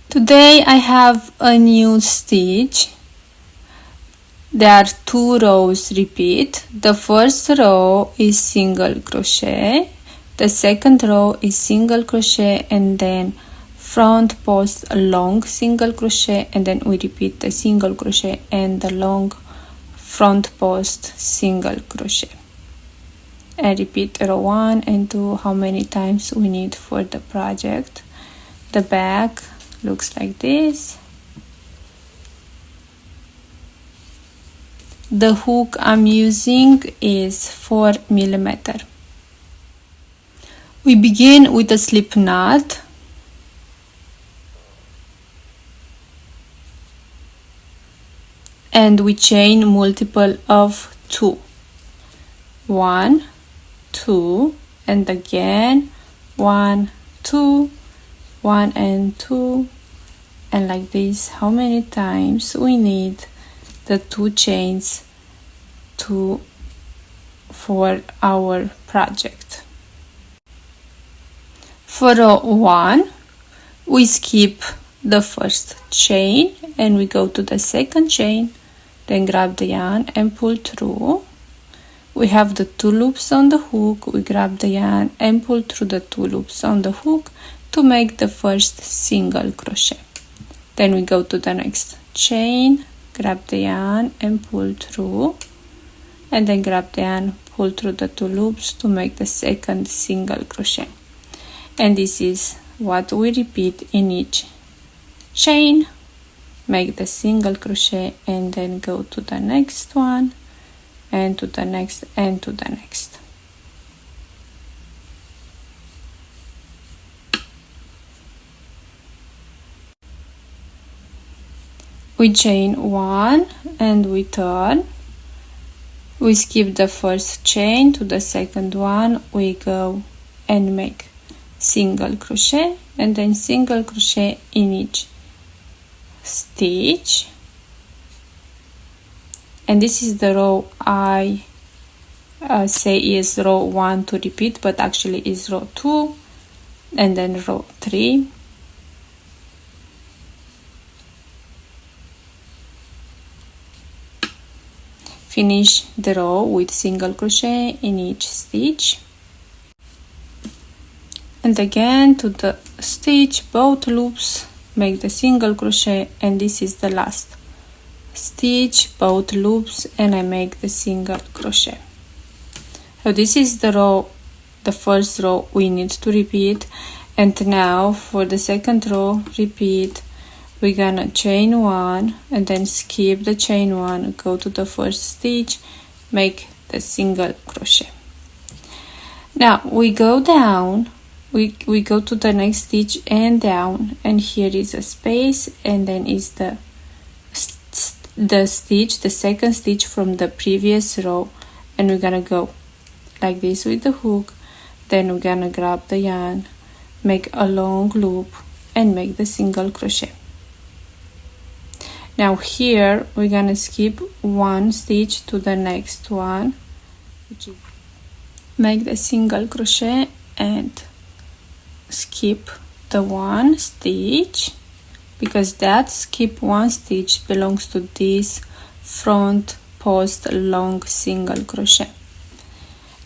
Today I have a new stitch. There are 2 rows repeat. The first row is single crochet, the second row is single crochet, and then front post a long single crochet, and then we repeat the single crochet and the long front post single crochet, and repeat row 1 and 2 how many times we need for the project. The back looks like this. The hook I'm using is 4 millimeter. We begin with a slip knot. And we chain multiple of 2. 1, 2, and again 1, 2, 1 and 2, and like this how many times we need the 2 chains for our project. For row 1 we skip the first chain and we go to the second chain, then grab the yarn and pull through. We have the 2 loops on the hook. We grab the yarn and pull through the 2 loops on the hook to make the first single crochet. Then we go to the next chain, grab the yarn and pull through, and then grab the yarn, pull through the 2 loops to make the second single crochet. And this is what we repeat in each chain. Make the single crochet and then go to the next one and to the next and to the next. We chain 1 and we turn. We skip the first chain to the second one. We go and make single crochet and then single crochet in each stitch. And this is the row I say is row 1 to repeat, but actually is row 2 and then row 3. Finish the row with single crochet in each stitch, and again to the stitch both loops, make the single crochet, and this is the last stitch, both loops, and I make the single crochet. So this is the row, the first row we need to repeat. And now for the second row repeat, we're gonna chain 1 and then skip the chain 1, go to the first stitch, make the single crochet. Now we go down, we go to the next stitch and down, and here is a space, and then is the stitch, the second stitch from the previous row, and we're gonna go like this with the hook. Then we're gonna grab the yarn, make a long loop and make the single crochet. Now here we're gonna skip 1 stitch to the next one, make the single crochet and skip the 1 stitch, because that skip 1 stitch belongs to this front post long single crochet.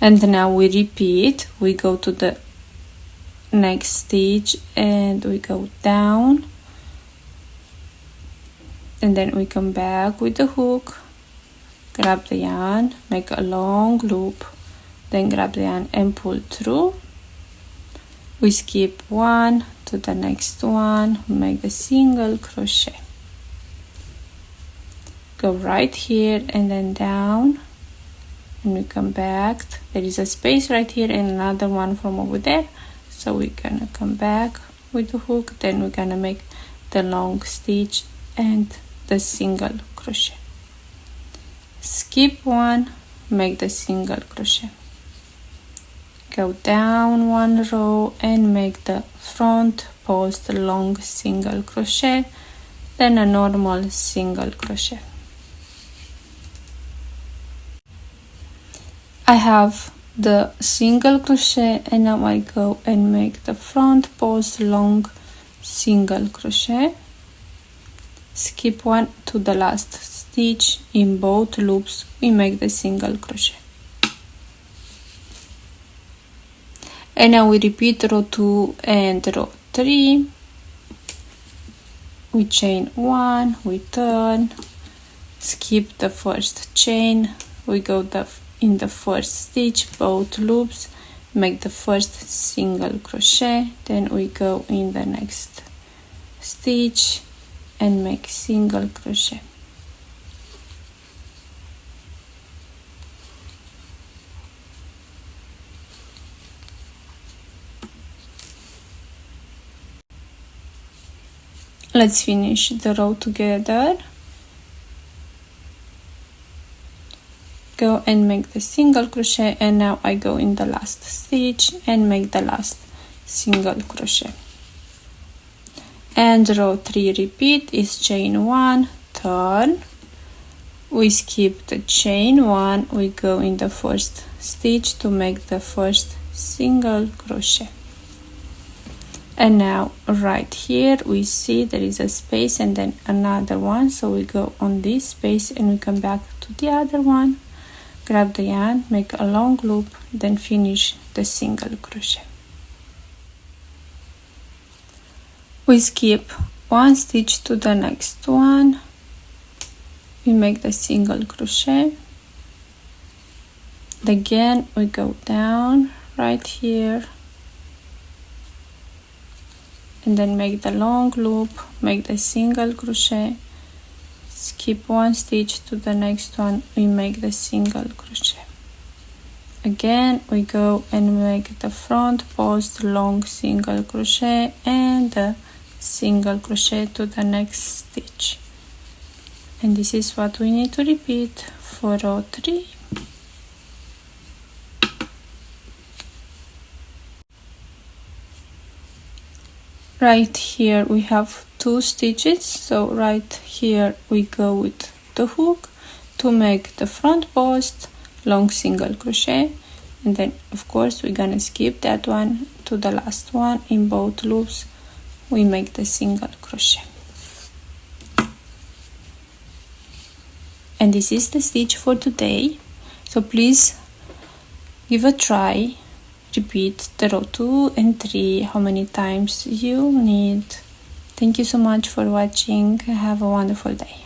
And now we repeat, we go to the next stitch and we go down, and then we come back with the hook, grab the yarn, make a long loop, then grab the yarn and pull through. We skip 1 to the next one, make the single crochet, go right here and then down, and we come back. There is a space right here and another one from over there, so we're gonna come back with the hook, then we're gonna make the long stitch and the single crochet. Skip 1, make the single crochet, go down 1 row and make the front post long single crochet, then a normal single crochet. I have the single crochet, and now I go and make the front post long single crochet, skip one to the last stitch. In both loops we make the single crochet, and now we repeat row 2 and row 3. We chain 1, we turn, skip the first chain, we go in the first stitch, both loops, make the first single crochet, then we go in the next stitch and make single crochet. Let's finish the row together. Go and make the single crochet, and now I go in the last stitch and make the last single crochet. And row 3 repeat is chain 1, turn, we skip the chain 1, we go in the first stitch to make the first single crochet. And now right here we see there is a space and then another one, so we go on this space and we come back to the other one, grab the yarn, make a long loop, then finish the single crochet. We skip one stitch to the next one, we make the single crochet, again we go down right here and then make the long loop, make the single crochet, skip one stitch to the next one, we make the single crochet. Again we go and make the front post long single crochet and the single crochet to the next stitch. And this is what we need to repeat for row 3. Right here we have 2 stitches, so right here we go with the hook to make the front post long single crochet, and then of course we're gonna skip that one to the last one. In both loops we make the single crochet. And this is the stitch for today, so please give a try. Repeat the row 2 and 3 how many times you need. Thank you so much for watching. Have a wonderful day.